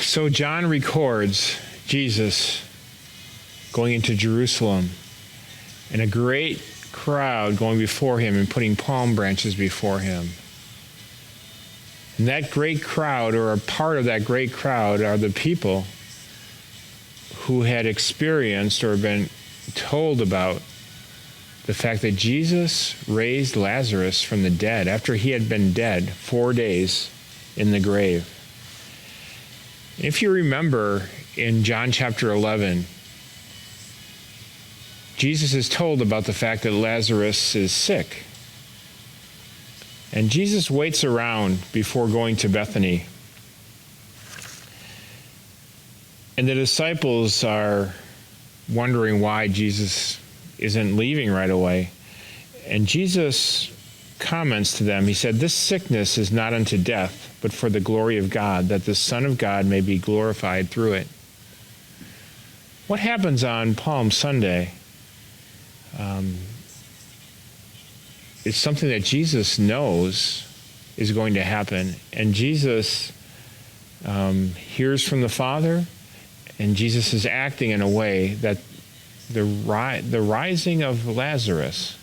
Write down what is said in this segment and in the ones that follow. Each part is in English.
So John records Jesus going into Jerusalem and a great crowd going before him and putting palm branches before him. And that great crowd, or a part of that great crowd, are the people who had experienced or been told about the fact that Jesus raised Lazarus from the dead after he had been dead 4 days in the grave. If you remember in John chapter 11, Jesus is told about the fact that Lazarus is sick. And Jesus waits around before going to Bethany. And the disciples are wondering why Jesus isn't leaving right away. And Jesus comments to them, he said, "This sickness is not unto death, but for the glory of God, that the Son of God may be glorified through it." What happens on Palm Sunday? It's something that Jesus knows is going to happen. And Jesus hears from the Father, and Jesus is acting in a way that the raising of Lazarus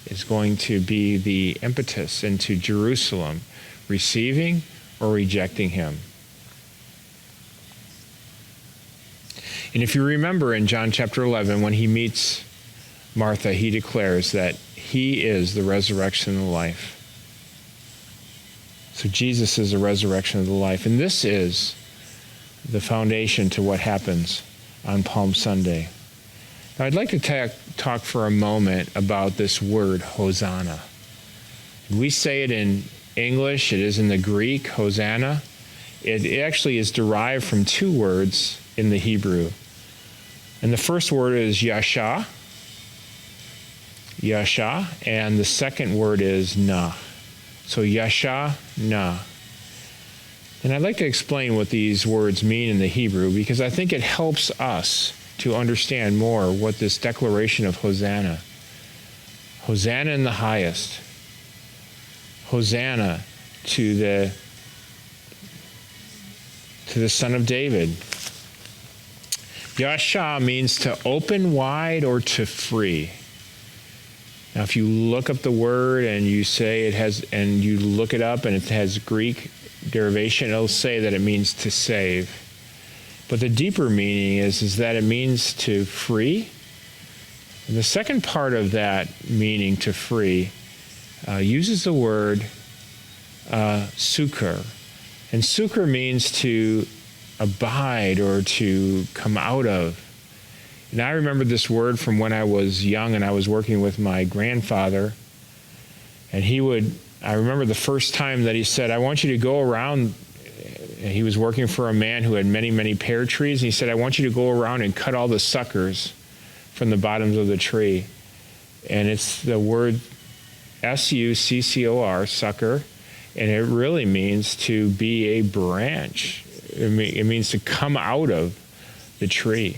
is going to be the impetus into Jerusalem receiving or rejecting him. And if you remember in John chapter 11, when he meets Martha, he declares that he is the resurrection and the life. So Jesus is the resurrection of the life. And this is the foundation to what happens on Palm Sunday. Now I'd like to talk for a moment about this word, Hosanna. We say it in English, it is in the Greek, Hosanna. It actually is derived from two words in the Hebrew. And the first word is yasha, and the second word is na. So yasha, na. And I'd like to explain what these words mean in the Hebrew, because I think it helps us to understand more what this declaration of Hosanna in the highest, Hosanna to the Son of David. Yasha means to open wide or to free. Now, if you look up the word and you say it has, and you look it up and it has Greek derivation, it'll say that it means to save. But the deeper meaning is that it means to free. And the second part of that meaning, to free, uses the word sukkar. And sukkar means to abide or to come out of. And I remember this word from when I was young and I was working with my grandfather. And I remember the first time that he said, "I want you to go around." He was working for a man who had many, many pear trees. And he said, "I want you to go around and cut all the suckers from the bottoms of the tree." And it's the word succor, sucker. And it really means to be a branch. It means to come out of the tree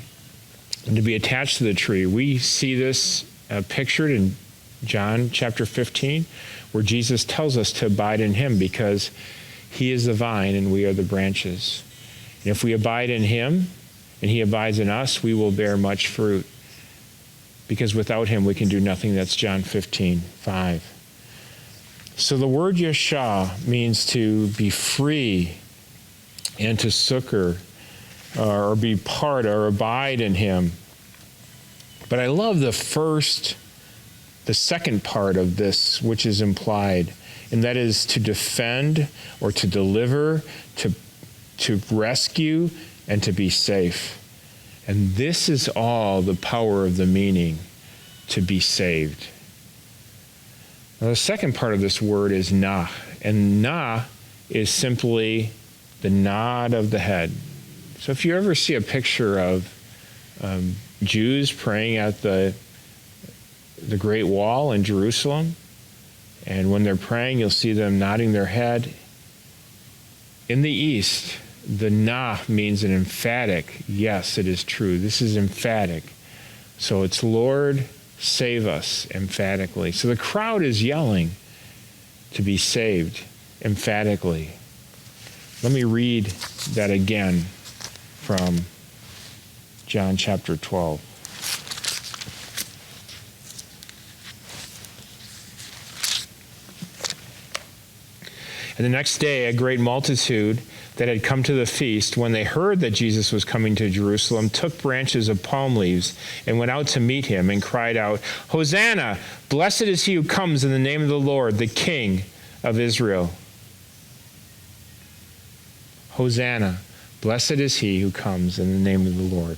and to be attached to the tree. We see this pictured in John chapter 15, where Jesus tells us to abide in him because he is the vine and we are the branches. And if we abide in him and he abides in us, we will bear much fruit, because without him we can do nothing. That's John 15:5. So the word yasha means to be free and to succor or be part or abide in him. But I love the second part of this, which is implied, and that is to defend or to deliver, to rescue, and to be safe. And this is all the power of the meaning, to be saved. Now, the second part of this word is na, and na is simply the nod of the head. So if you ever see a picture of Jews praying at the Great Wall in Jerusalem, and when they're praying, you'll see them nodding their head. In the East, the na means an emphatic, yes, it is true. This is emphatic. So it's Lord, save us, emphatically. So the crowd is yelling to be saved emphatically. Let me read that again from John chapter 12. And the next day, a great multitude that had come to the feast, when they heard that Jesus was coming to Jerusalem, took branches of palm leaves and went out to meet him and cried out, "Hosanna! Blessed is he who comes in the name of the Lord, the King of Israel." Hosanna! Blessed is he who comes in the name of the Lord.